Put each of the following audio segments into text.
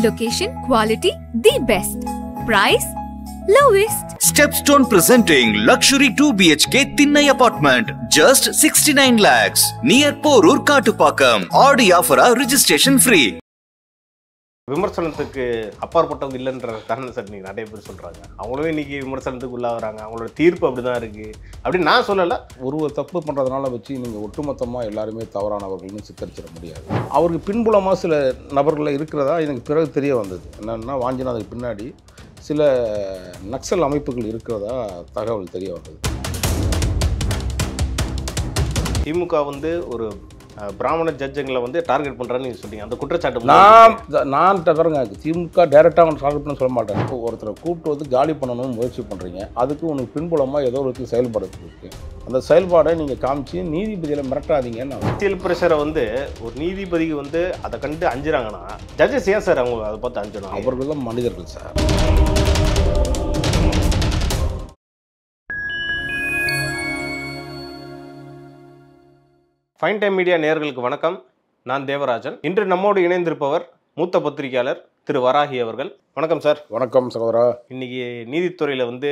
Location, quality, the best. Price, lowest. Stepstone presenting luxury 2 BHK Thinnai apartment, just 69 lakhs, near Porur Kattupakam. Audi offer registration free. விமர்சனத்துக்கு அப்பாற்பட்டவங்க இல்லைன்ற காரணம் sir நீங்கள் நிறைய பேர் சொல்கிறாங்க. அவங்களும் இன்றைக்கி விமர்சனத்துக்கு உள்ளாகிறாங்க. அவங்களோட தீர்ப்பு அப்படி தான் இருக்குது அப்படின்னு நான் சொல்லலை. ஒரு தப்பு பண்ணுறதுனால வச்சு நீங்கள் ஒட்டுமொத்தமாக எல்லாருமே தவறானவர்கள்னு சித்தரிச்சிட முடியாது. அவருக்கு பின்புலமாக சில நபர்கள் இருக்கிறதா எனக்கு பிறகு தெரிய வந்தது. என்னென்னா வாஞ்சிநாதனுக்கு பின்னாடி சில நக்சல் அமைப்புகள் இருக்கிறதா தகவல் தெரிய வந்தது. திமுக வந்து ஒரு பிராமண ஜட்ஜுங்களை வந்து டார்கெட் பண்ணுறான்னு நீங்கள் சொல்லிங்க. அந்த குற்றச்சாட்டு நான் பாருங்க, திமுக டைரெக்டாக அவனை டார்கெட் பண்ண சொல்ல மாட்டேன். இப்போ ஒருத்தரை கூப்பிட்டு வந்து காலி பண்ணணும்னு முயற்சி பண்ணுறீங்க, அதுக்கு உனக்கு பின்புலமாக ஏதோ ஒரு செயல்பாடு இருக்குது. அந்த செயல்பாடை நீங்கள் காமிச்சு நீதிபதியில் மிரட்டாதீங்கன்னு. அரசியல் பிரஷரை வந்து ஒரு நீதிபதிக்கு வந்து அதை கண்டு அஞ்சுறாங்கன்னா ஜட்ஜஸ் ஏன் சார் அவங்க அதை பார்த்து அஞ்சிடும்? அவர்கள் தான் மனிதர்கள் சார். ஃபைன் டைம் மீடியா நேயர்களுக்கு வணக்கம். நான் தேவராஜன். இன்று நம்மோடு இணைந்திருப்பவர் மூத்த பத்திரிகையாளர் திரு வராகி அவர்கள். வணக்கம் சார். வணக்கம் சகோதரா. இன்றைக்கி நீதித்துறையில் வந்து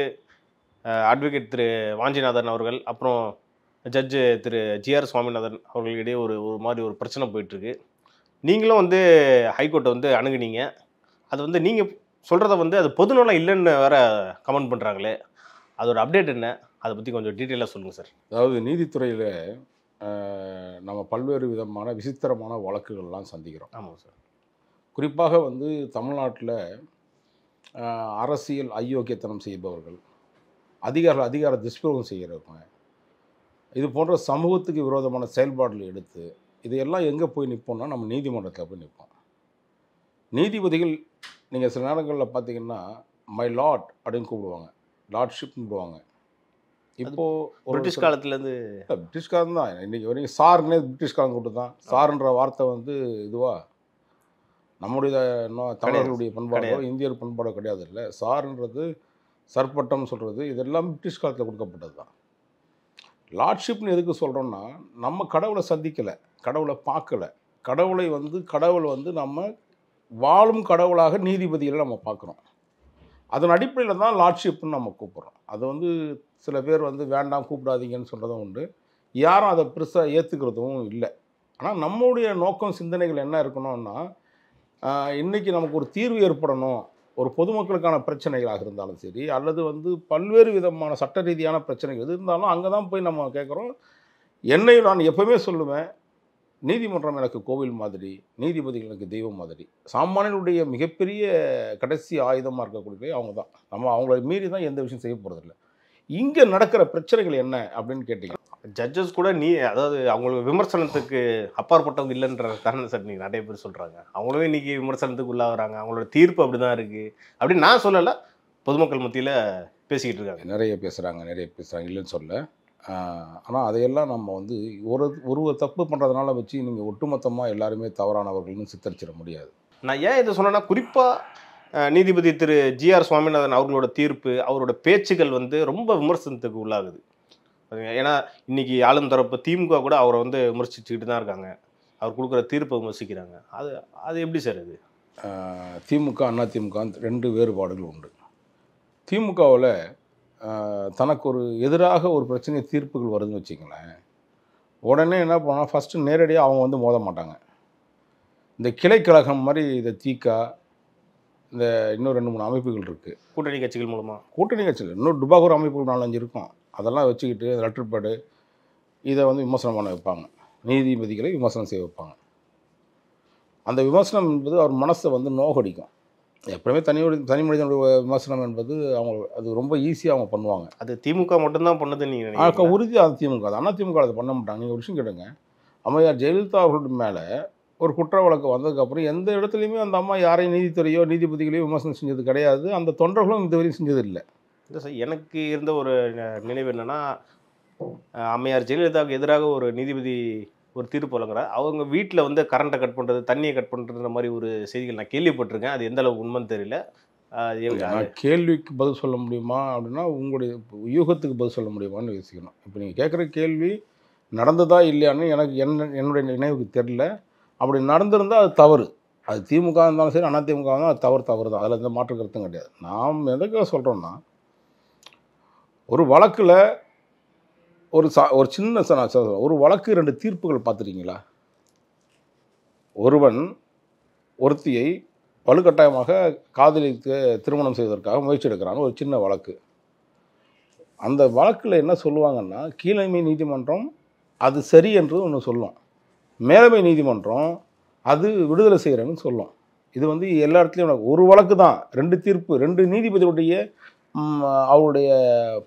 அட்வொகேட் திரு வாஞ்சிநாதன் அவர்கள், அப்புறம் ஜட்ஜு திரு ஜிஆர் சுவாமிநாதன் அவர்களிடையே ஒரு மாதிரி ஒரு பிரச்சனை போயிட்டுருக்கு. நீங்களும் வந்து ஹைகோர்ட்டை வந்து அணுகுனீங்க. அது வந்து நீங்கள் சொல்கிறத வந்து அது பொதுநலம் இல்லைன்னு வேற கமெண்ட் பண்ணுறாங்களே, அதோட அப்டேட் என்ன? அதை பற்றி கொஞ்சம் டீட்டெயிலாக சொல்லுங்கள் சார். அதாவது நீதித்துறையில் நம்ம பல்வேறு விதமான விசித்திரமான வழக்குகள்லாம் சந்திக்கிறோம். ஆமாம் சார். குறிப்பாக வந்து தமிழ்நாட்டில் அரசியல் அயோக்கியத்தனம் செய்பவர்கள், அதிகார துஷ்பிரயோகம் செய்கிறவங்க, இது போன்ற சமூகத்துக்கு விரோதமான செயல்பாடுகள் எடுத்து இதையெல்லாம் எங்கே போய் நிற்போம்னா நம்ம நீதிமன்றத்தில் போய் நிற்போம். நீதிபதிகள் நீங்கள் சில நேரங்களில் பார்த்தீங்கன்னா மை லார்ட் அப்படின்னு கூப்பிடுவாங்க, லார்ட்ஷிப்னு கூப்பிடுவாங்க. இப்போது பிரிட்டிஷ் காலத்துலேருந்து பிரிட்டிஷ் காலம் தான். இன்றைக்கி வரைக்கும் சாருன்னே பிரிட்டிஷ் காலம் கூட்டு தான். சாருன்ற வார்த்தை வந்து இதுவாக நம்முடைய தமிழர்களுடைய பண்பாடோ இந்தியர் பண்பாடோ கிடையாது. இல்லை, சாருன்றது சர்பட்டம் சொல்கிறது இதெல்லாம் பிரிட்டிஷ் காலத்தில் கொடுக்கப்பட்டது தான். லார்ட்ஷிப்னு எதுக்கு சொல்கிறோன்னா, நம்ம கடவுளை சந்திக்கலை, கடவுளை பார்க்கலை, கடவுளை வந்து நம்ம வாழும் கடவுளாக நீதிபதிகளை நம்ம பார்க்குறோம். அதன் அடிப்படையில் தான் லார்ட்ஷிப்னு நம்ம கூப்பிட்றோம். அது வந்து சில பேர் வந்து வேண்டாம் கூப்பிடாதீங்கன்னு சொல்கிறதும் உண்டு, யாரும் அதை பெருசாக ஏற்றுக்கிறதும் இல்லை. ஆனால் நம்முடைய நோக்கம் சிந்தனைகள் என்ன இருக்கணும்னா, இன்றைக்கி நமக்கு ஒரு தீர்வு ஏற்படணும். ஒரு பொதுமக்களுக்கான பிரச்சனைகளாக இருந்தாலும் சரி, அல்லது வந்து பல்வேறு விதமான சட்ட ரீதியான பிரச்சனைகள் எது இருந்தாலும் அங்கே தான் போய் நம்ம கேட்குறோம். என்னை நான் எப்போவுமே சொல்லுவேன், நீதிமன்றம் எனக்கு கோவில் மாதிரி, நீதிபதிகள் எனக்கு தெய்வம் மாதிரி. சாமானியனுடைய மிகப்பெரிய கடைசி ஆயுதமாக இருக்கக்கூடிய அவங்க தான். நம்ம அவங்கள மீறி தான் எந்த விஷயம் செய்ய போகிறதில்ல. இங்கே நடக்கிற பிரச்சனைகள் என்ன அப்படின்னு கேட்டிங்கன்னா, ஜட்ஜஸ் கூட அதாவது அவங்களுக்கு விமர்சனத்துக்கு அப்பாற்பட்டவங்க இல்லைன்ற காரணம் சார் நீங்கள் நிறைய பேர் சொல்கிறாங்க. அவங்களும் இன்றைக்கி விமர்சனத்துக்கு உள்ளாகிறாங்க. அவங்களோட தீர்ப்பு அப்படி தான் இருக்குது அப்படின்னு நான் சொல்லலை, பொதுமக்கள் மத்தியில் பேசிக்கிட்டு இருக்காங்க. நிறைய பேசுகிறாங்க இல்லைன்னு சொல்ல. ஆனால் அதையெல்லாம் நம்ம வந்து ஒரு தப்பு பண்ணுறதுனால வச்சு நீங்கள் ஒட்டுமொத்தமாக எல்லாருமே தவறானவர்கள்னு சித்தரிச்சிட முடியாது. நான் ஏன் இதை சொன்னேன்னா, குறிப்பாக நீதிபதி திரு ஜிஆர் சுவாமிநாதன் அவர்களோட தீர்ப்பு, அவரோட பேச்சுகள் வந்து ரொம்ப விமர்சனத்துக்கு உள்ளாகுது. ஏன்னா இன்றைக்கி ஆளும் தரப்பு திமுக கூட அவரை வந்து விமர்சிச்சுக்கிட்டு தான் இருக்காங்க. அவர் கொடுக்குற தீர்ப்பை விமர்சிக்கிறாங்க. அது எப்படி சார்? இது திமுக அதிமுக ரெண்டு வேறுபாடுகள் உண்டு. திமுகவில் தனக்கு ஒரு எதிராக ஒரு பிரச்சனை தீர்ப்புகள் வருதுன்னு வச்சுங்களேன், உடனே என்ன பண்ணால் ஃபஸ்ட்டு நேரடியாக அவங்க வந்து மோத மாட்டாங்க. இந்த கிளைக்கழகம் மாதிரி இந்த தீகா, இந்த இன்னும் 2-3 அமைப்புகள் இருக்குது கூட்டணி கட்சிகள் மூலமாக. கூட்டணி கட்சிகள் இன்னும் டுபாகூர் அமைப்புகள் 4-5 இருக்கும். அதெல்லாம் வச்சுக்கிட்டு லெட்டர்பேடு இதை வந்து விமர்சனம் பண்ண வைப்பாங்க, நீதிபதிகளை விமர்சனம் செய்ய வைப்பாங்க. அந்த விமர்சனம் என்பது அவர் மனசை வந்து நோகடிக்கும். எப்பவுமே தனி மனிதனுடைய விமர்சனம் என்பது அது ரொம்ப ஈஸியாக அவங்க பண்ணுவாங்க. அது திமுக மட்டும்தான் பண்ணது நீங்கள் உறுதி. அது திமுக அது. அதிமுக அதை பண்ண மாட்டாங்க. நீங்கள் ஒரு விஷயம் கேட்டுங்க, அம்மையார் ஜெயலலிதா அவர்களுடைய மேலே ஒரு குற்ற வழக்கு வந்ததுக்கப்புறம் எந்த இடத்துலையுமே அந்த அம்மா யாரையும் நீதித்துறையோ நீதிபதிகளையோ விமர்சனம் செஞ்சது கிடையாது. அந்த தொண்டர்களும் இந்த வரையும் செஞ்சது இல்லை. இல்லை சார், எனக்கு இருந்த ஒரு நினைவு என்னென்னா, அம்மையார் ஜெயலலிதாவுக்கு எதிராக ஒரு நீதிபதி ஒரு தீர்ப்பு வழங்குறார். அவங்க வீட்டில் வந்து கரண்ட்டை கட் பண்ணுறது, தண்ணியை கட் பண்ணுறதுன்ற மாதிரி ஒரு செய்திகள் நான் கேள்விப்பட்டிருக்கேன். அது எந்த அளவுக்கு உண்மைன்னு தெரியல. கேள்விக்கு பதில் சொல்ல முடியுமா அப்படின்னா, உங்களுடைய யூகத்துக்கு பதில் சொல்ல முடியுமான்னு யோசிக்கணும். இப்போ நீங்கள் கேட்குற கேள்வி நடந்ததா இல்லையான்னு எனக்கு என்னுடைய நினைவுக்கு தெரியல. அப்படி நடந்திருந்தால் அது தவறு. அது திமுக இருந்தாலும் சரி அதிமுக இருந்தாலும் அது தவறு தான். அதில் எந்த மாற்று கருத்தும் கிடையாது. நாம் எதுக்காக சொல்கிறோன்னா, ஒரு வழக்கில் ஒரு சின்ன ஒரு வழக்கு 2 தீர்ப்புகள் பார்த்துருக்கீங்களா? ஒருவன் ஒருத்தியை வலுக்கட்டாயமாக காதலித்து திருமணம் செய்வதற்காக முயற்சி எடுக்கிறான்னு ஒரு சின்ன வழக்கு. அந்த வழக்கில் என்ன சொல்லுவாங்கன்னா, கீழமை நீதிமன்றம் அது சரி என்று ஒன்று சொல்லும், மேலமை நீதிமன்றம் அது விடுதலை செய்கிறேன்னு சொல்லும். இது வந்து எல்லா இடத்துலையும் ஒரு வழக்கு தான், 2 தீர்ப்பு, 2 நீதிபதியுடைய அவருடைய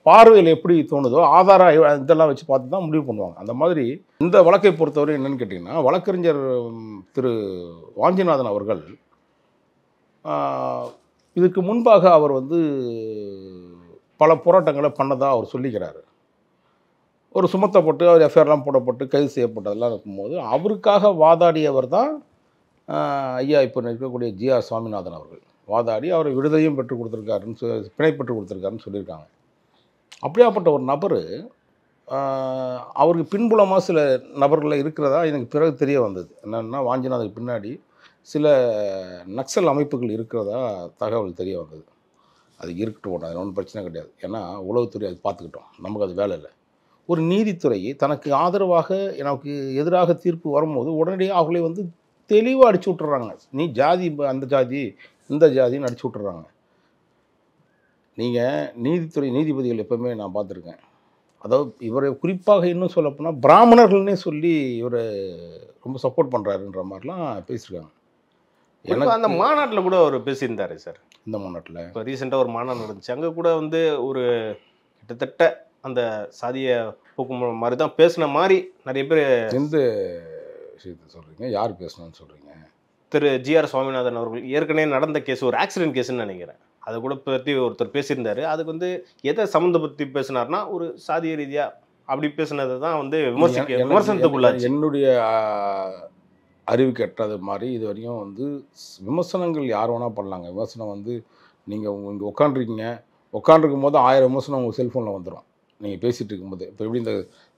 பார்வையில் எப்படி தோணுதோ ஆதாரம் இதெல்லாம் வச்சு பார்த்து தான் முடிவு பண்ணுவாங்க. அந்த மாதிரி இந்த வழக்கை பொறுத்தவரை என்னென்னு கேட்டிங்கன்னா, வழக்கறிஞர் திரு வாஞ்சிநாதன் அவர்கள் இதுக்கு முன்பாக அவர் வந்து பல போராட்டங்களை பண்ணதாக அவர் சொல்லிக்கிறாரு. ஒரு சுமத்தப்பட்டு அவர் எஃப்ஐஆர்லாம் போடப்பட்டு கைது செய்யப்பட்டதெல்லாம் இருக்கும்போது அவருக்காக வாதாடியவர் தான் ஐயா இப்போ இருக்கக்கூடிய ஜிஆர் சுவாமிநாதன் அவர்கள். வாதாடி அவரை விடுதலையும் பெற்றுக் கொடுத்துருக்காருன்னு பிணை பெற்றுக் கொடுத்துருக்காருன்னு சொல்லியிருக்காங்க. அப்படியாப்பட்ட ஒரு நபர் அவருக்கு பின்புலமாக சில நபர்கள் இருக்கிறதா எனக்கு பிறகு தெரிய வந்தது. என்னென்னா, வாஞ்சிநாதனுக்கு பின்னாடி சில நக்சல் அமைப்புகள் இருக்கிறதா தகவல் தெரிய வந்தது. அது இருக்கட்டும், அது ஒன்றும் பிரச்சனை கிடையாது. ஏன்னா உளவுத்துறை அது பார்த்துக்கிட்டோம், நமக்கு அது வேலை இல்லை. ஒரு நீதித்துறை தனக்கு ஆதரவாக எனக்கு எதிராக தீர்ப்பு வரும்போது உடனடியாக அவங்களே வந்து தெளிவாக அடிச்சு விட்டுறாங்க. நீ ஜாதி, அந்த ஜாதி, இந்த ஜாதின்னு அடிச்சு விட்டுறாங்க. நீங்கள் நீதித்துறை நீதிபதிகள் எப்போவுமே நான் பார்த்துருக்கேன். அதாவது இவரை குறிப்பாக இன்னும் சொல்லப்போனால் பிராமணர்கள்னே சொல்லி இவரை ரொம்ப சப்போர்ட் பண்ணுறாருன்ற மாதிரிலாம் பேசியிருக்காங்க. எனக்கு அந்த மாநாட்டில் கூட அவர் பேசியிருந்தாரு சார். இந்த மாநாட்டில் இப்போ ரீசெண்டாக ஒரு மாநாடு நடந்துச்சு, அங்கே கூட வந்து ஒரு கிட்டத்தட்ட அந்த சாதிய போக்கும் மாதிரி தான் பேசின மாதிரி நிறைய பேர். எந்த விஷயத்தை சொல்கிறீங்க? யார் பேசணும்னு சொல்கிறீங்க? திரு ஜிஆர் சுவாமிநாதன் அவர்கள் ஏற்கனவே நடந்த கேஸ், ஒரு ஆக்சிடென்ட் கேஸ்ன்னு நினைக்கிறேன், அதை கூட பற்றி ஒருத்தர் பேசியிருந்தாரு. அதுக்கு வந்து எதை சம்மந்தப்படுத்தி பேசினார்னா, ஒரு சாதிய ரீதியாக அப்படி பேசினதை தான் வந்து விமர்சனத்துக்குள்ளாச்சு. என்னுடைய அறிவுக்கு எட்டாத மாதிரி இது வரையும் வந்து விமர்சனங்கள் யார் வேணால் பண்ணலாங்க. விமர்சனம் வந்து நீங்கள் இங்கே உட்காண்டிருக்கும் போது 1000 விமர்சனம் உங்கள் செல்ஃபோனில் வந்துடும் நீங்கள் பேசிகிட்டு இருக்கும்போது. இப்போ எப்படி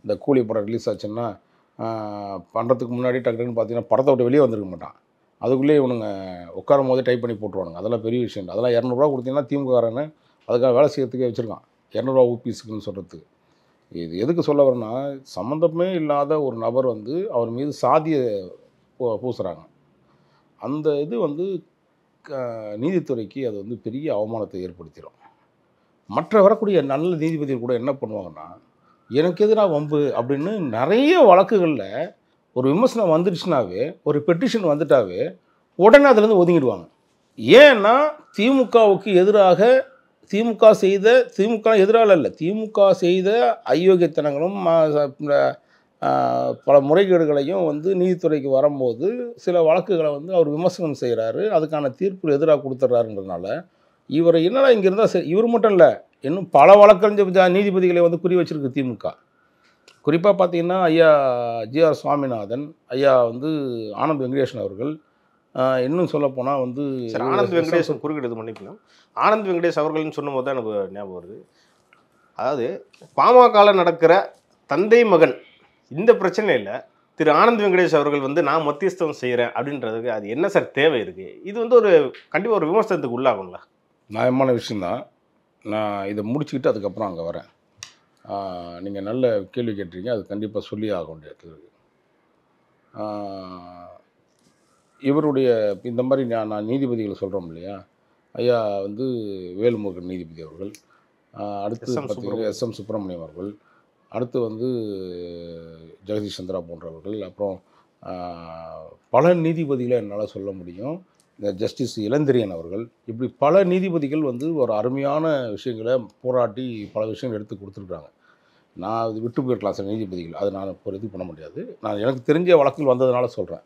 இந்த கூலி படம் ரிலீஸ் ஆச்சுன்னா பண்ணுறதுக்கு முன்னாடி டக்குன்னு பார்த்தீங்கன்னா படத்தை விட்டு வெளியே வந்துருக்க மாட்டான், அதுக்குள்ளேயே இவனுங்க உட்காரும் போதே டைப் பண்ணி போட்டுருவானுங்க. அதெல்லாம் பெரிய விஷயம் இல்லை. அதெல்லாம் 200 ரூபா கொடுத்தீங்கன்னா திமுககாரன்னு அதுக்காக வேலை செய்யறதுக்கே வச்சுருக்கான், 200 ரூபா ஊபிஸுக்குன்னு சொல்கிறதுக்கு. இது எதுக்கு சொல்ல வரேன்னா, சம்மந்தமே இல்லாத ஒரு நபர் வந்து அவர் மீது சாதியை பூசுகிறாங்க. அந்த இது வந்து நீதித்துறைக்கு அது வந்து பெரிய அவமானத்தை ஏற்படுத்திடும். மற்ற வரக்கூடிய நல்ல நீதிபதிகள் கூட என்ன பண்ணுவாங்கன்னா, எனக்கு எதிராக வம்பு அப்படின்னு நிறைய வழக்குகளில் ஒரு விமர்சனம் வந்துடுச்சுனாவே, ஒரு பெட்டிஷன் வந்துட்டாவே உடனே அதுலேருந்து ஒதுங்கிடுவாங்க. ஏன்னா திமுகவுக்கு எதிராக திமுக எதிராக இல்லை, திமுக செய்த அயோக்கியத்தனங்களும் பல முறைகேடுகளையும் வந்து நீதித்துறைக்கு வரும்போது சில வழக்குகளை வந்து அவர் விமர்சனம் செய்கிறாரு, அதுக்கான தீர்ப்பு எதிராக கொடுத்துட்றாருன்றதுனால இவரை என்னடா இங்கே இருந்தால் சரி. இவர் மட்டும் இல்லை, இன்னும் பல வழக்கறிஞர் நீதிபதிகளை வந்து குறி வச்சிருக்கு திமுக. குறிப்பாக பார்த்தீங்கன்னா ஐயா ஜிஆர் சுவாமிநாதன், ஐயா வந்து ஆனந்த் வெங்கடேசன் அவர்கள், இன்னும் சொல்லப்போனால் வந்து ஆனந்த் வெங்கடேசன் குறுக்கிட்டு பண்ணிக்கலாம். ஆனந்த் வெங்கடேஷ் அவர்கள்னு சொன்னும் போது தான் எனக்கு ஞாபகம் வருது. அதாவது பாமகவில் நடக்கிற தந்தை மகன் இந்த பிரச்சனை இல்லை, திரு ஆனந்த் வெங்கடேஷ் அவர்கள் வந்து நான் மத்தியஸ்தம் செய்கிறேன் அப்படின்றதுக்கு அது என்ன சார் தேவை இருக்குது? இது வந்து ஒரு கண்டிப்பாக ஒரு விமர்சனத்துக்கு உள்ளாகும்ல. நியாயமான விஷயந்தான். நான் இதை முடிச்சுக்கிட்டு அதுக்கப்புறம் அங்கே வரேன். நீங்கள் நல்ல கேள்வி கேட்டிருக்கீங்க, அது கண்டிப்பாக சொல்லி ஆக வேண்டியது. இவருடைய இந்த மாதிரி நான் நீதிபதிகளை சொல்கிறோம் இல்லையா, ஐயா வந்து வேல்முருகன் நீதிபதி அவர்கள், அடுத்து பார்த்தீங்கன்னா எஸ்எம் சுப்பிரமணியம் அவர்கள், அடுத்து வந்து ஜெகதீஷ் சந்திரா போன்றவர்கள், அப்புறம் பல நீதிபதிகளை என்னால் சொல்ல முடியும், இந்த ஜஸ்டிஸ் இளந்திரியன் அவர்கள், இப்படி பல நீதிபதிகள் வந்து ஒரு அருமையான விஷயங்களை போராட்டி பல விஷயங்கள் எடுத்து கொடுத்துருக்குறாங்க. நான் அது விட்டு போயிருக்கலாம் சில நீதிபதிகள், அது நான் இப்போ இது பண்ண முடியாது. நான் எனக்கு தெரிஞ்ச வழக்குகள் வந்ததுனால சொல்கிறேன்.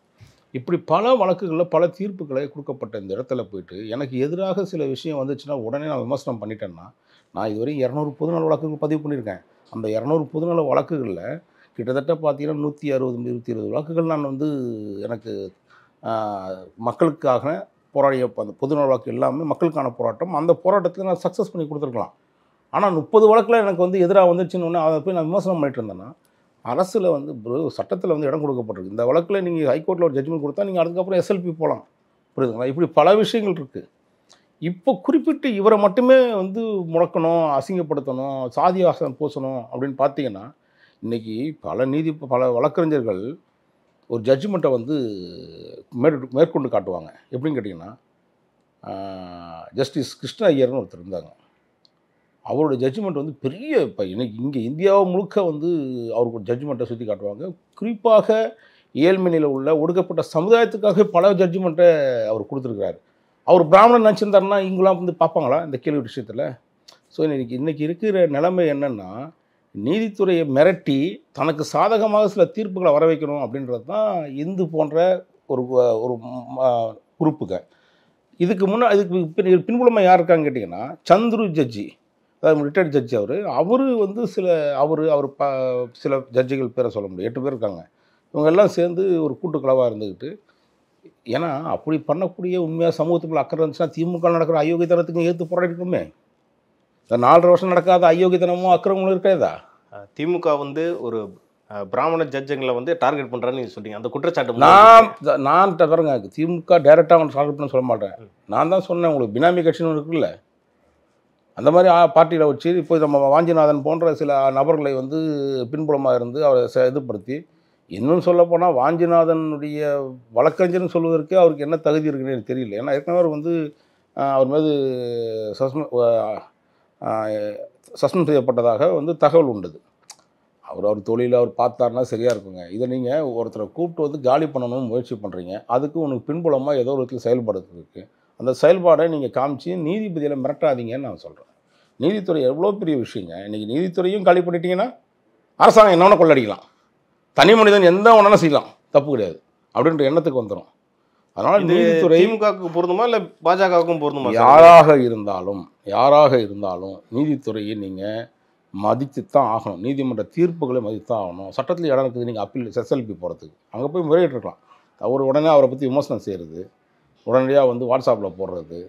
இப்படி பல வழக்குகளில் பல தீர்ப்புகளை கொடுக்கப்பட்ட இந்த இடத்துல போயிட்டு எனக்கு எதிராக சில விஷயம் வந்துச்சுன்னா உடனே நான் விமர்சனம் பண்ணிட்டேன்னா, நான் இதுவரை 200 பொதுநல வழக்குகள் பதிவு பண்ணியிருக்கேன். அந்த 200 பொதுநல வழக்குகளில் கிட்டத்தட்ட பார்த்தீங்கன்னா 160 120 வழக்குகள் நான் வந்து எனக்கு மக்களுக்காக போராடிய அந்த பொதுநல வழக்கு எல்லாமே மக்களுக்கான போராட்டம். அந்த போராட்டத்தில் நான் சக்ஸஸ் பண்ணி கொடுத்துருக்கலாம். ஆனால் 30 வழக்கில் எனக்கு வந்து எதிராக வந்துருச்சுன்னு அதை போய் நான் விமர்சனம் பண்ணிட்டு இருந்தேன்னா, அரசில் வந்து சட்டத்தில் வந்து இடம் கொடுக்கப்பட்டிருக்கு. இந்த வழக்கில் நீங்கள் ஹைகோர்ட்டில் ஒரு ஜட்ஜ்மெண்ட் கொடுத்தா நீங்கள் அதுக்கப்புறம் எஸ்எல்பி போகலாம், புரியுதுங்களா? இப்படி பல விஷயங்கள் இருக்குது. இப்போ குறிப்பிட்டு இவரை மட்டுமே வந்து முடக்கணும், அசிங்கப்படுத்தணும், சாதி வாசம் பூசணும் அப்படின்னு பார்த்தீங்கன்னா, இன்றைக்கி பல வழக்கறிஞர்கள் ஒரு ஜட்ஜ்மெண்ட்டை வந்து மேற்கொண்டு காட்டுவாங்க. எப்படின்னு கேட்டிங்கன்னா, ஜஸ்டிஸ் கிருஷ்ண ஐயர்னு ஒருத்தர் இருந்தாங்க. அவரோட ஜட்ஜ்மெண்ட் வந்து பெரிய இப்போ இன்னைக்கு இங்கே இந்தியாவை முழுக்க வந்து அவருக்கு ஒரு ஜட்ஜ்மெண்ட்டை சுற்றி காட்டுவாங்க. குறிப்பாக ஏழ்மை நிலை உள்ள ஒடுக்கப்பட்ட சமுதாயத்துக்காக பல ஜட்ஜ்மெண்ட்டை அவர் கொடுத்துருக்காரு. அவர் பிராமணன் நினச்சிருந்தாருன்னா இங்கெல்லாம் வந்து பார்ப்பாங்களா இந்த கேள்வி விஷயத்தில்? ஸோ இன்றைக்கி இருக்கிற நிலைமை என்னென்னா, நீதித்துறையை மிரட்டி தனக்கு சாதகமாக சில தீர்ப்புகளை வர வைக்கணும் அப்படின்றது தான் இந்து போன்ற ஒரு ஒரு குரூப்புங்க. இதுக்கு பின்புலமாக யார் இருக்கான்னு கேட்டிங்கன்னா, சந்துரு ஜட்ஜி, அதாவது ரிட்டையர்ட் ஜட்ஜி. அவர் வந்து சில ஜட்ஜிகள் பேரை சொல்ல முடியும், 8 பேர் இருக்காங்க. இவங்க எல்லாம் சேர்ந்து ஒரு கூட்டுக்களவாக இருந்துக்கிட்டு, ஏன்னா அப்படி பண்ணக்கூடிய உண்மையாக சமூகத்துக்குள்ள அக்கறை இருந்துச்சுன்னா திமுக நடக்கிற அயோக்கியத்தனத்துக்கு ஏற்று போராடிக்கணுமே. இந்த 4.5 வருஷம் நடக்காத அயோக்கியத்தனமும் அக்கிரமங்களும் இருக்காதா? திமுக வந்து ஒரு பிராமண ஜட்ஜுங்களை வந்து டார்கெட் பண்ணுறான்னு நீங்கள் சொல்றீங்க. அந்த குற்றச்சாட்டு நான் பாருங்க, திமுக டைரெக்டாக அவன் டார்கெட் பண்ண சொல்ல மாட்டேன். நான் தான் சொன்னேன், உங்களுக்கு பினாமி கட்சின்னு இருக்குல்ல, அந்த மாதிரி பார்ட்டியில் வச்சு இப்போ நம்ம வாஞ்சிநாதன் போன்ற சில நபர்களை வந்து பின்புலமாக இருந்து அவரை இதுப்படுத்தி, இன்னும் சொல்லப்போனால் வாஞ்சிநாதனுடைய வழக்கறிஞர்னு சொல்வதற்கு அவருக்கு என்ன தகுதி இருக்குன்னு எனக்கு தெரியல. ஏன்னா ஏற்கனவே அவர் வந்து அவர் மீது சஸ்பெண்ட் செய்யப்பட்டதாக வந்து தகவல் உண்டுது. அவர் தொழிலை அவர் பார்த்தாருன்னா சரியாக இருக்குங்க. இதை நீங்கள் ஒருத்தரை கூப்பிட்டு வந்து காலி பண்ணணும்னு முயற்சி பண்ணுறீங்க. அதுக்கு உனக்கு பின்புலமாக ஏதோ ஒரு விதத்தில் செயல்பாடு இருக்குது. அந்த செயல்பாடை நீங்கள் காமிச்சு நீதிபதியில் மிரட்டாதீங்கன்னு நான் சொல்கிறேன். நீதித்துறை எவ்வளோ பெரிய விஷயங்க. இன்றைக்கி நீதித்துறையும் காலி பண்ணிட்டீங்கன்னா அரசாங்கம் என்னென்ன கொள்ளடிக்கலாம், தனி மனிதன் எந்த ஒன்றா செய்யலாம், தப்பு கிடையாது அப்படின்ற எண்ணத்துக்கு வந்துடும். அதனால் நீதித்துறை திமுகவுக்கு பொருந்துமா இல்லை பாஜகவுக்கும் பொருந்துமா? யாராக இருந்தாலும் நீதித்துறையை நீங்கள் மதித்துத்தான் ஆகணும். நீதிமன்ற தீர்ப்புகளை மதித்தான் ஆகணும். சட்டத்தில் இடம் இருக்குது. நீங்கள் அப்பீல் SLP போகிறதுக்கு அங்கே போய் முறையிட்டிருக்கலாம். உடனே அவரை பற்றி விமர்சனம் செய்கிறது, உடனடியாக வந்து வாட்ஸ்அப்பில் போடுறது,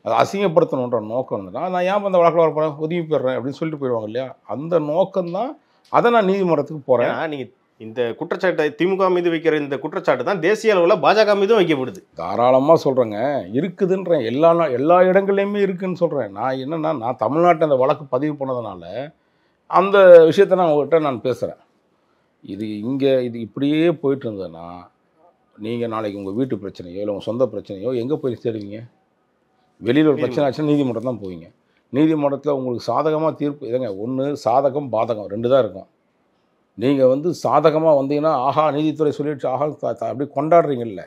அதை அசிங்கப்படுத்தணுன்ற நோக்கம் இருந்ததுன்னா நான் ஏன் அந்த வழக்கில் வரப்போகிறேன், ஒதுங்கி போயிடுறேன் அப்படின்னு சொல்லிட்டு போயிடுவாங்க இல்லையா? அந்த நோக்கம்தான். அதை நான் நீதிமன்றத்துக்கு போகிறேன். நீங்கள் இந்த குற்றச்சாட்டை திமுக மீது வைக்கிற இந்த குற்றச்சாட்டு தான் தேசிய அளவில் பாஜக மீதும் வைக்கப்படுது. தாராளமாக சொல்கிறேங்க, இருக்குதுன்றேன். எல்லா இடங்கள்லையுமே இருக்குதுன்னு சொல்கிறேன். நான் என்னென்னா, நான் தமிழ்நாட்டில் அந்த வழக்கு பதிவு பண்ணதுனால அந்த விஷயத்தை நான் உங்கள்கிட்ட நான் பேசுகிறேன். இது இப்படியே போயிட்டு இருந்ததுன்னா நீங்கள் நாளைக்கு உங்கள் வீட்டு பிரச்சனையோ இல்லை உங்கள் சொந்த பிரச்சனையோ எங்கே போய் தேடுவீங்க? வெளியில் ஒரு பிரச்சனை ஆச்சுன்னா நீதிமன்றம் தான் போவீங்க. நீதிமன்றத்தில் உங்களுக்கு சாதகமாக தீர்ப்பு இதுங்க, ஒன்று சாதகம் பாதகம் 2 தான் இருக்கும். நீங்கள் வந்து சாதகமாக வந்தீங்கன்னா ஆஹா நீதித்துறை சொல்லிடுச்சு, ஆஹா அப்படியே கொண்டாடுறீங்கல்ல.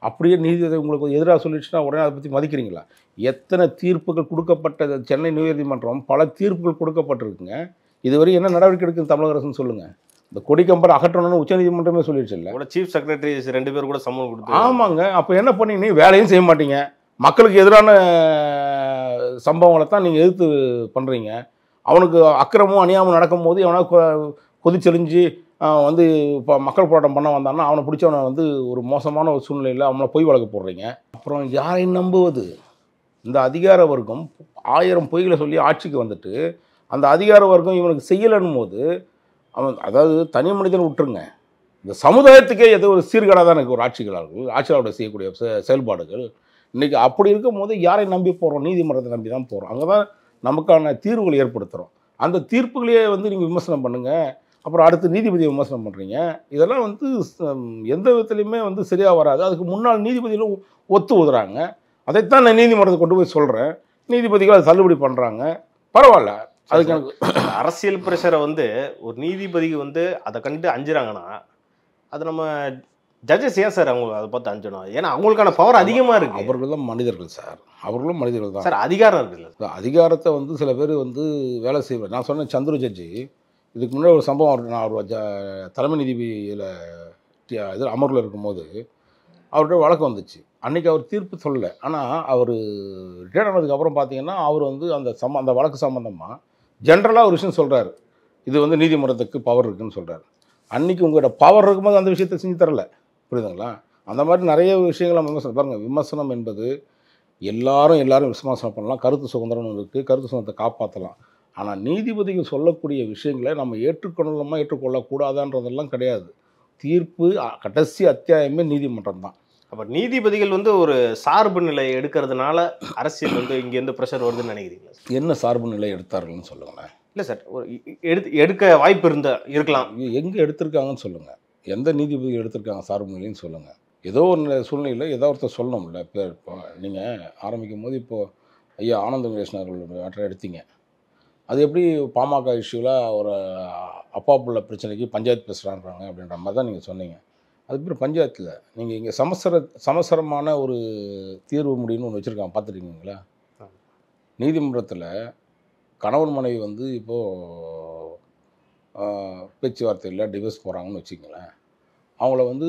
அப்படியே நீதித்துறை உங்களுக்கு எதிராக சொல்லிடுச்சுன்னா உடனே அதை பற்றி மதிக்கிறீங்களா? எத்தனை தீர்ப்புகள் கொடுக்கப்பட்டது? சென்னை உயர்நீதிமன்றம் பல தீர்ப்புகள் கொடுக்கப்பட்டிருக்குங்க. இதுவரை என்ன நடவடிக்கை எடுக்குது தமிழக அரசுன்னு சொல்லுங்கள். இந்த கொடிக்கம்பரை அகற்றணும்னு உச்சநீதிமன்றமே சொல்லிடுச்சு இல்லை? சீஃப் செக்ரட்டரி 2 பேர் கூட சம்மன் கொடுத்து. ஆமாங்க. அப்போ என்ன பண்ணீங்க? வேலையும் செய்ய மாட்டீங்க. மக்களுக்கு எதிரான சம்பவங்களை தான் நீங்கள் எதிர்த்து பண்ணுறீங்க. அவனுக்கு அக்கிரமும் அநியாயமும் நடக்கும்போது எவனா கொதிச்செறிஞ்சு வந்து இப்போ மக்கள் போராட்டம் பண்ண வந்தான்னா அவனை பிடிச்சி அவனை வந்து ஒரு மோசமான ஒரு சூழ்நிலையில் அவனை பொய் வழக்கு போடுறீங்க. அப்புறம் யாரையும் நம்புவது? இந்த அதிகார வர்க்கம் 1000 பொய்களை சொல்லி ஆட்சிக்கு வந்துட்டு அந்த அதிகார வர்க்கம் இவனுக்கு செய்யலன்னும் போது அவன், அதாவது தனி மனிதன் விட்டுருங்க, இந்த சமுதாயத்துக்கே ஏதோ ஒரு சீர்கேடாக தான் எனக்கு ஒரு ஆட்சியாளரோட செய்யக்கூடிய செயல்பாடுகள். இன்றைக்கி அப்படி இருக்கும் போது யாரை நம்பி போகிறோம்? நீதிமன்றத்தை நம்பி தான் போகிறோம். அங்கே தான் நமக்கான தீர்வுகளை ஏற்படுத்துகிறோம். அந்த தீர்ப்புகளையே வந்து நீங்கள் விமர்சனம் பண்ணுங்கள், அப்புறம் அடுத்து நீதிபதியை விமர்சனம் பண்ணுறீங்க. இதெல்லாம் வந்து எந்த விதத்துலையுமே வந்து சரியாக வராது. அதுக்கு முன்னாள் நீதிபதிகளும் ஒத்து ஊதுறாங்க. அதைத்தான் நான் நீதிமன்றத்தை கொண்டு போய் சொல்கிறேன். நீதிபதிகள் அதை தள்ளுபடி பண்ணுறாங்க. பரவாயில்ல. அதுக்கு எனக்கு அரசியல் பிரஷரை வந்து ஒரு நீதிபதிக்கு வந்து அதை கண்டு அஞ்சுறாங்கன்னா அது நம்ம ஜட்ஜஸ் ஏன் சார் அவங்க அதை பார்த்து அஞ்சணும்? ஏன்னா அவங்களுக்கான பவர் அதிகமாக இருக்குது. அவர்களும் மனிதர்கள் சார், அவர்களும் மனிதர்கள் தான் சார். அதிகாரம் இருக்குல்ல, அதிகாரத்தை வந்து சில பேர் வந்து வேலை செய்வார். நான் சொன்னேன் சந்துரு ஜட்ஜி, இதுக்கு முன்னாடி ஒரு சம்பவம் நான் ஒரு தலைமை நீதிபதியில் அமர்வில் இருக்கும்போது அவர்கிட்ட வழக்கு வந்துச்சு. அன்றைக்கி அவர் தீர்ப்பு சொல்லலை. ஆனால் அவர் ரிட்டையர்ட் ஆனதுக்கப்புறம் பார்த்தீங்கன்னா அவர் வந்து அந்த வழக்கு சம்மந்தமாக ஜென்ரலாக ஒரு விஷயம் சொல்கிறார். இது வந்து நீதிமன்றத்துக்கு பவர் இருக்குதுன்னு சொல்கிறார். அன்றைக்கி உங்கள்கிட்ட பவர் இருக்கும்போது அந்த விஷயத்தை செஞ்சு தரலை. புரியுதுங்களா? அந்த மாதிரி நிறைய விஷயங்கள் நம்ம விமர்சனம் பாருங்கள். விமர்சனம் என்பது எல்லாரும் விமர்சனம் பண்ணலாம். கருத்து சுதந்திரம் இருக்குது, கருத்து சுதந்திரத்தை காப்பாற்றலாம். ஆனால் நீதிபதிகள் சொல்லக்கூடிய விஷயங்களை நம்ம ஏற்றுக்கொள்ளலாமா ஏற்றுக்கொள்ளக்கூடாதான்றதெல்லாம் கிடையாது. தீர்ப்பு கடைசி அத்தியாயமே நீதிமன்றம் தான். அப்ப நீதிபதிகள் வந்து ஒரு சார்பு நிலை எடுக்கிறதுனால அரசியல் வந்து இங்கேருந்து ப்ரெஷர் வருதுன்னு நினைக்கிறீங்களா? என்ன சார்பு நிலை எடுத்தார்கள்னு சொல்லுங்களேன். இல்லை சார், ஒரு எடுக்க வாய்ப்பு இருக்கலாம். எங்கே எடுத்திருக்காங்கன்னு சொல்லுங்கள். எந்த நீதிபதி எடுத்திருக்காங்க சார்பு நிலைன்னு சொல்லுங்கள். ஏதோ ஒரு சூழ்நிலையில் ஏதோ ஒருத்தர் சொல்லணும்ல. இப்போ நீங்கள் ஆரம்பிக்கும் போது இப்போது ஐயா ஆனந்த வெங்கடேசன் அவர்கள் மேட்டரை எடுத்தீங்க. அது எப்படி பாமக இஷ்யூவில் ஒரு அப்பா புள்ள பிரச்சனைக்கு பஞ்சாயத்து பேசுகிறான்றாங்க அப்படின்ற மாதிரி தான் நீங்கள் சொன்னீங்க. அது பேர் பஞ்சாயத்தில் நீங்கள் இங்கே சமசரமான ஒரு தீர்வு முடிவுன்னு ஒன்று வச்சுருக்காங்க, பார்த்துருக்கீங்களா? நீதிமன்றத்தில் கணவன் மனைவி வந்து இப்போது பேச்சுவார்த்தையில் டிவோர்ஸ் போகிறாங்கன்னு வச்சுக்கங்களேன். அவங்கள வந்து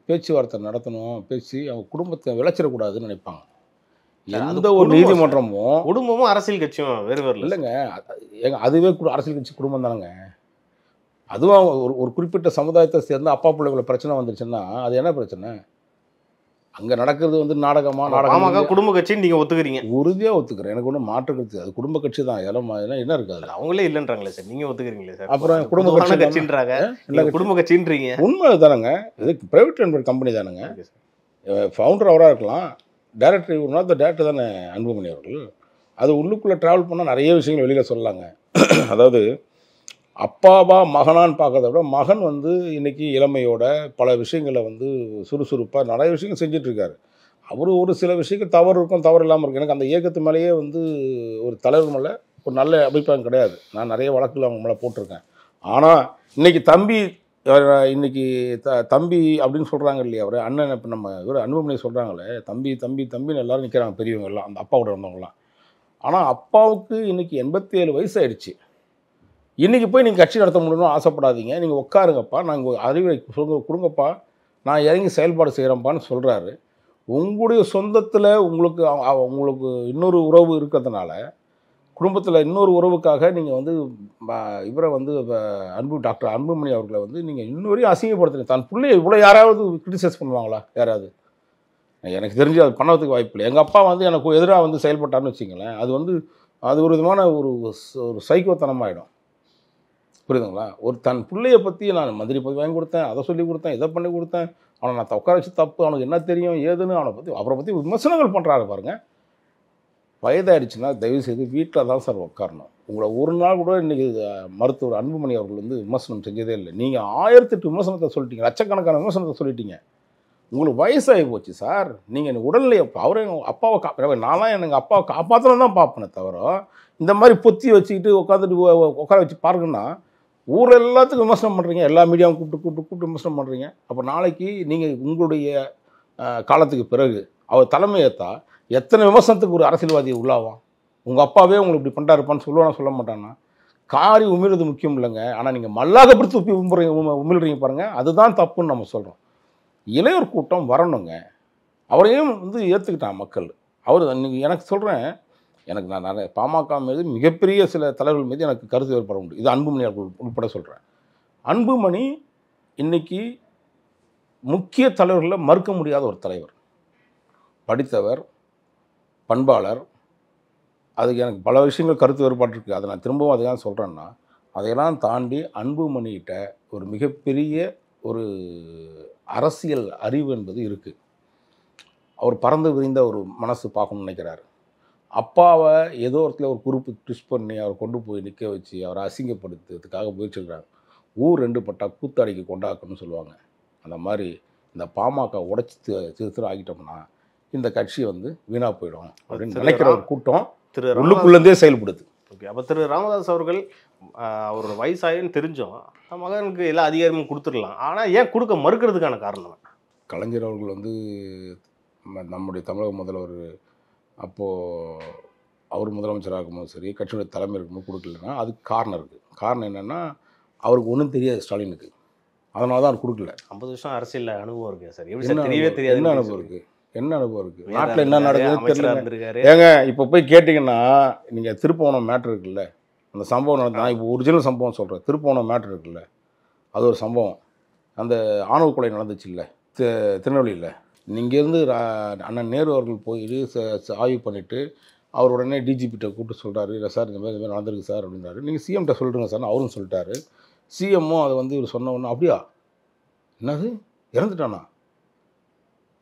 பேச்சுவார்த்தை நடத்தணும், பேசி அவங்க குடும்பத்தை விளைச்சிடக்கூடாதுன்னு நினைப்பாங்க. எந்த ஒரு நீதிமன்றமும் குடும்பமும் அரசியல் கட்சியும் வேறு வேறு இல்லைங்க. அதுவே அரசியல் கட்சி குடும்பம் தானேங்க. அதுவும் ஒரு குறிப்பிட்ட சமுதாயத்தை சேர்ந்து அப்பா பிள்ளைகளை பிரச்சனை வந்துருச்சுன்னா அது என்ன பிரச்சனை? அங்கே நடக்கிறது வந்து நாடகமாக குடும்ப கட்சின்னு நீங்கள் ஒத்துக்கிறீங்க? உறுதியாக ஒத்துக்கிறேன். எனக்கு ஒன்றும் மாற்று கருத்து. அது குடும்ப கட்சி தான். இதெல்லாம் என்ன இருக்காது. அவங்களே இல்லைன்றாங்களே சார், நீங்கள் ஒத்துக்கிறீங்களே சார்? அப்புறம் குடும்ப கட்சின்றாங்க, குடும்ப கட்சின்றீங்க. உண்மை தானேங்க. இதுக்கு பிரைவேட் லிமிடெட் கம்பெனி தானேங்க. ஃபவுண்டர் அவராக இருக்கலாம், டைரக்டர் இவருனா அந்த டேரக்டர் தானே அன்புமணி அவர்கள். அது உள்ளுக்குள்ளே ட்ராவல் பண்ணால் நிறைய விஷயங்கள் வெளியில் சொல்லலாங்க. அதாவது அப்பாவா மகனான்னு பார்க்கறத விட மகன் வந்து இன்றைக்கி இளமையோட பல விஷயங்களை வந்து சுறுசுறுப்பாக நிறைய விஷயங்கள் செஞ்சிட்ருக்காரு. அவர் ஒரு சில விஷயங்கள் தவறு இருக்கும், தவறு இல்லாமல் இருக்கும். எனக்கு அந்த இயக்கத்து மேலேயே வந்து ஒரு தலைவர் மேலே ஒரு நல்ல அபிப்பிராயம் கிடையாது. நான் நிறைய வழக்குகள் அவங்க மேலே போட்டிருக்கேன். ஆனால் இன்றைக்கி தம்பி அப்படின்னு சொல்கிறாங்க இல்லையா, அவர் அண்ணன். இப்போ நம்ம இவர் அன்புமணி சொல்கிறாங்களே தம்பி தம்பி தம்பின்னு எல்லோரும் நிற்கிறாங்க, பெரியவங்க எல்லாம், அந்த அப்பாவோட வந்தவங்களாம். ஆனால் அப்பாவுக்கு இன்றைக்கி 87 வயசு ஆயிடுச்சு. இன்றைக்கி போய் நீங்கள் கட்சி நடத்த முடியணும்னு ஆசைப்படாதீங்க, நீங்கள் உட்காருங்கப்பா, நாங்கள் அறிவுரை கொடுங்கப்பா, நான் இறங்கி செயல்பாடு செய்கிறேன்ப்பான்னு சொல்கிறாரு. உங்களுடைய சொந்தத்தில் உங்களுக்கு இன்னொரு உறவு இருக்கிறதுனால, குடும்பத்தில் இன்னொரு உறவுக்காக நீங்கள் வந்து இவரை வந்து டாக்டர் அன்புமணி அவர்களை வந்து நீங்கள் இன்னொரு அசிங்கப்படுத்துறீங்க. தான் பிள்ளைய இவ்வளோ யாராவது கிரிட்டிசைஸ் பண்ணுவாங்களா? யாராவது? எனக்கு தெரிஞ்சு அது பண்ணறதுக்கு வாய்ப்பு இல்லை. எங்கள் அப்பா வந்து எனக்கு எதிராக வந்து செயல்பட்டார்னு வச்சிங்களேன், அது ஒரு விதமான ஒரு சைக்கோத்தனமாகிடும். புரியுதுங்களா? ஒரு தன் பிள்ளையை பற்றி நான் மந்திரி பதவி வாங்கி கொடுத்தேன், அதை சொல்லி கொடுத்தேன், இதை பண்ணி கொடுத்தேன், அவனை நான் உட்கார வச்சு தப்பு, அவனுக்கு என்ன தெரியும் ஏதுன்னு அவரை பற்றி விமர்சனங்கள் பண்ணுறாரு பாருங்கள். வயதாகிடுச்சுன்னா தயவுசெய்து வீட்டில் தான் சார் உட்காரணும். உங்களை ஒரு நாள் கூட இன்றைக்கி மருத்துவர் அன்புமணி அவர்கள் வந்து விமர்சனம் செஞ்சதே இல்லை. நீங்கள் 1008 விமர்சனத்தை சொல்லிட்டீங்க, லட்சக்கணக்கான விமர்சனத்தை சொல்லிட்டீங்க. உங்களுக்கு வயசாகி போச்சு சார். நீங்கள் உடல்நிலை அவரை அப்பாவை நான்லாம் எங்கள் அப்பாவை காப்பாற்றணும் தான் பார்ப்பேனே தவிர, இந்த மாதிரி பொத்தி வச்சுக்கிட்டு உட்கார வச்சு பாருங்கன்னா ஊர் எல்லாத்துக்கும் விமர்சனம் பண்ணுறீங்க, எல்லா மீடியாவும் கூப்பிட்டு விமர்சனம் பண்ணுறீங்க. அப்போ நாளைக்கு நீங்கள் உங்களுடைய காலத்துக்கு பிறகு அவர் தலைமை ஏற்றா எத்தனை விமர்சனத்துக்கு ஒரு அரசியல்வாதியை உள்ளாவான்? உங்கள் அப்பாவே உங்களுக்கு இப்படி பண்ணுறாருப்பான்னு சொல்ல மாட்டான்னா? காரி உமிழ்றது முக்கியம் இல்லைங்க. ஆனால் நீங்கள் மல்லாகப்படுத்தி உமிழ்றீங்க பாருங்கள், அதுதான் தப்புன்னு நம்ம சொல்கிறோம். இளையோர் கூட்டம் வரணுங்க. அவரையும் வந்து ஏற்றுக்கிட்டான் மக்கள். எனக்கு சொல்கிறேன், எனக்கு நான் நிறைய பாமக மீது மிகப்பெரிய சில தலைவர்கள் மீது எனக்கு கருத்து வேறுபாடு உண்டு. இது அன்புமணி அவர்கள் உட்பட சொல்கிறேன். அன்புமணி இன்றைக்கி முக்கிய தலைவர்களில் மறுக்க முடியாத ஒரு தலைவர், படித்தவர், பண்பாளர். அதுக்கு எனக்கு பல விஷயங்கள் கருத்து வேறுபாடு இருக்குது. அதை நான் திரும்பவும் அதை தான் சொல்கிறேன்னா, அதையெல்லாம் தாண்டி அன்புமணிகிட்ட ஒரு மிகப்பெரிய ஒரு அரசியல் அறிவு என்பது இருக்குது. அவர் பறந்து விரிந்த ஒரு மனசு பார்க்கணும்னு நினைக்கிறாரு. அப்பாவை ஏதோ ஒருத்தில் ஒரு குரூப்பு ட்விஸ்ட் பண்ணி அவர் கொண்டு போய் நிற்க வச்சு அவரை அசிங்கப்படுத்துறதுக்காக முயற்சிக்கிறாங்க. ஊர் 2 பட்டா கூத்தாடிக்கு கொண்டாக்கணும்னு சொல்லுவாங்க. அந்த மாதிரி இந்த பாமக உடைச்சி திருத்திர ஆகிட்டோம்னா இந்த கட்சி வந்து வீணாக போயிடும் அப்படின்னு நினைக்கிற ஒரு கூட்டம் உள்ளுக்குள்ளேருந்தே செயல்படுது. ஓகே, அப்போ திரு ராமதாஸ் அவர்கள் அவரோட வயசாயின்னு தெரிஞ்சோம் மகனுக்கு எல்லா அதிகாரமும் கொடுத்துடலாம். ஆனால் ஏன் கொடுக்க மறுக்கிறதுக்கான காரணம்? கலைஞர் அவர்கள் வந்து நம்முடைய தமிழக முதல்வர் அப்போது அவர் முதலமைச்சராக இருக்கும்போது சரி, கட்சியுடைய தலைமை இருக்கும்போது கொடுக்கலன்னா அதுக்கு காரணம் இருக்குது. காரணம் என்னென்னா, அவருக்கு ஒன்றும் தெரியாது ஸ்டாலினுக்கு, அதனால தான் அவர் கொடுக்கல. 50 வருஷம் அரசியல் அனுபவம் இருக்குது சார். தெரியவே தெரியாது. என்ன அனுபவம் இருக்குது? நாட்டில் என்ன நடக்குதுன்னு தெரியல. ஏங்க இப்போ போய் கேட்டிங்கன்னா, நீங்கள் திருப்போணம் மேட்ரு இருக்குல்ல, அந்த சம்பவம் நடந்து, நான் இப்போ ஒரிஜினல் சம்பவம் சொல்கிறேன். திருப்போணம் மேட்ரு இருக்குல்ல, அது ஒரு சம்பவம். அந்த ஆணவ கொலை நடந்துச்சு இல்லை திருநெல்வேலியில். இங்கேருந்து அண்ணன் நேரு அவர்கள் போயிட்டு ஆய்வு பண்ணிவிட்டு அவர் உடனே டிஜிபிட்ட கூப்பிட்டு சொல்கிறாரு, இல்லை சார் இந்த மாதிரி நடந்திருக்கு சார் அப்படின்றாரு. நீங்கள் சிஎம்கிட்ட சொல்லிடுங்க சார் அவரும் சொல்லிட்டாரு. சிஎம்மும் அதை வந்து இவர் சொன்ன உடனே அப்படியா, என்னது இறந்துட்டானா,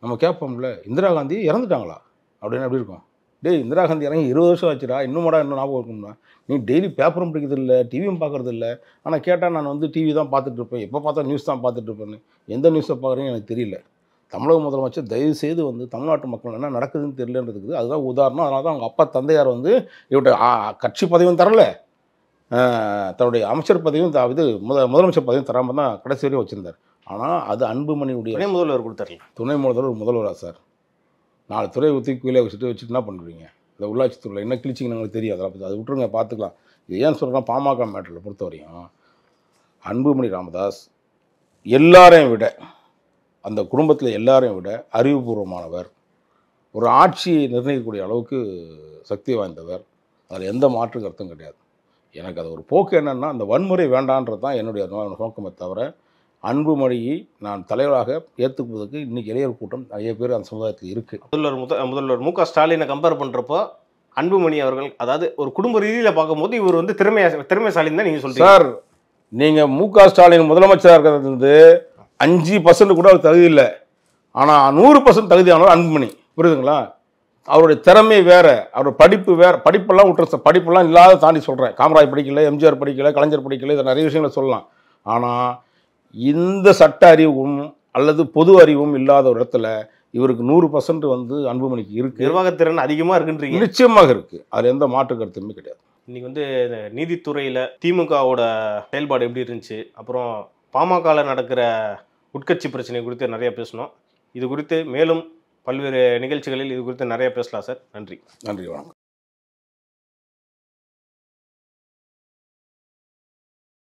நம்ம கேட்போம்ல, இந்திரா காந்தி இறந்துட்டாங்களா அப்படின்னு எப்படி இருக்கும்? டேய், இந்திரா காந்தி இறங்கி 20 வருஷம் ஆச்சுடா, இன்னும் ஞாபகம் இருக்கும்னா? நீ டெய்லி பேப்பரும் படிக்கிறது இல்லை, டிவியும் பார்க்குறது இல்லை. ஆனால் கேட்டால் நான் வந்து டிவி தான் பார்த்துட்டு இருப்பேன், எப்போ பார்த்தா நியூஸ் தான் பார்த்துட்டு இருப்பேன்னு. எந்த நியூஸை பார்க்குறேன்னு எனக்கு தெரியல. தமிழக முதலமைச்சர் தயவுசெய்து வந்து தமிழ்நாட்டு மக்கள் என்ன நடக்குதுன்னு தெரியலன்றதுக்கு அதுதான் உதாரணம். அதனால தான் அவங்க அப்பா தந்தையார் வந்து இவர்கிட்ட கட்சி பதவியும் தரல, தன்னுடைய அமைச்சர் பதவியும் இது முதலமைச்சர் பதவியும் தராமல் தான் கடைசி வரையும் வச்சுருந்தார். ஆனால் அது அன்புமணியுடைய துணை முதல்வர் கொடுத்தாரு. துணை முதல்வர் முதல்வரா சார்? 4 துறை ஊற்றி கீழே வச்சுட்டு என்ன பண்ணுறீங்க? இந்த உள்ளாட்சித்துறையில் என்ன கிழிச்சிங்கன்னு எங்களுக்கு தெரியாது. அதை விட்டுருங்க, பார்த்துக்கலாம். இது ஏன் சொல்கிறேன்னா, பாமக மேட்டரில் பொறுத்த வரையும் அன்புமணி ராமதாஸ் எல்லாரையும் விட, அந்த குடும்பத்தில் எல்லாரையும் விட அறிவுபூர்வமானவர், ஒரு ஆட்சியை நிர்ணயிக்கக்கூடிய அளவுக்கு சக்தி வாய்ந்தவர். அதில் எந்த மாற்று கருத்தும் கிடையாது. எனக்கு அது ஒரு போக்கு என்னென்னா, அந்த வன்முறை வேண்டான்றது தான் என்னுடைய நோக்கமே தவிர, அன்புமணியை நான் தலைவராக ஏற்றுக்குவதற்கு இன்றைக்கி இளைஞர் கூட்டம் நிறைய பேர் அந்த சமுதாயத்தில் இருக்குது. முதல்வர் மு க ஸ்டாலினை கம்பேர் பண்ணுறப்போ அன்புமணி அவர்கள், அதாவது ஒரு குடும்ப ரீதியில் பார்க்கும்போது இவர் வந்து திறமைசாலின்னு தான் நீங்கள் சொல்கிறீங்க சார். நீங்கள் மு க ஸ்டாலின் முதலமைச்சராக இருக்கிறது வந்து 5% கூட அவர் தகுதி இல்லை. ஆனால் 100% தகுதியானவர் அன்புமணி. புரியுதுங்களா? அவருடைய திறமை வேறு, அவருடைய படிப்பு வேறு. படிப்பெல்லாம் விட்டுரு, படிப்பெல்லாம் இல்லாத தாண்டி சொல்கிறேன். காமராஜ் படிக்கல, எம்ஜிஆர் படிக்கல, கலைஞர் படிக்கல, இதை நிறைய விஷயங்களை சொல்லலாம். ஆனால் இந்த சட்ட அறிவும் அல்லது பொது அறிவும் இல்லாத ஒரு இடத்துல இவருக்கு 100% வந்து அன்புமணிக்கு இருக்குது. நிர்வாகத்திறன் அதிகமாக இருக்குன்றீங்க? நிச்சயமாக இருக்குது. அதில் எந்த மாற்று கருத்துமே கிடையாது. இன்னைக்கு வந்து இந்த நீதித்துறையில் திமுகவோட செயல்பாடு எப்படி இருந்துச்சு, அப்புறம் பாமகவில் நடக்கிற உட்கட்சி பிரச்சனை குறித்து நிறைய பேசணும். இது குறித்து மேலும் பல்வேறு நிகழ்ச்சிகளில் இது குறித்து நிறைய பேசலாம் சார். நன்றி. நன்றி, வணக்கம்.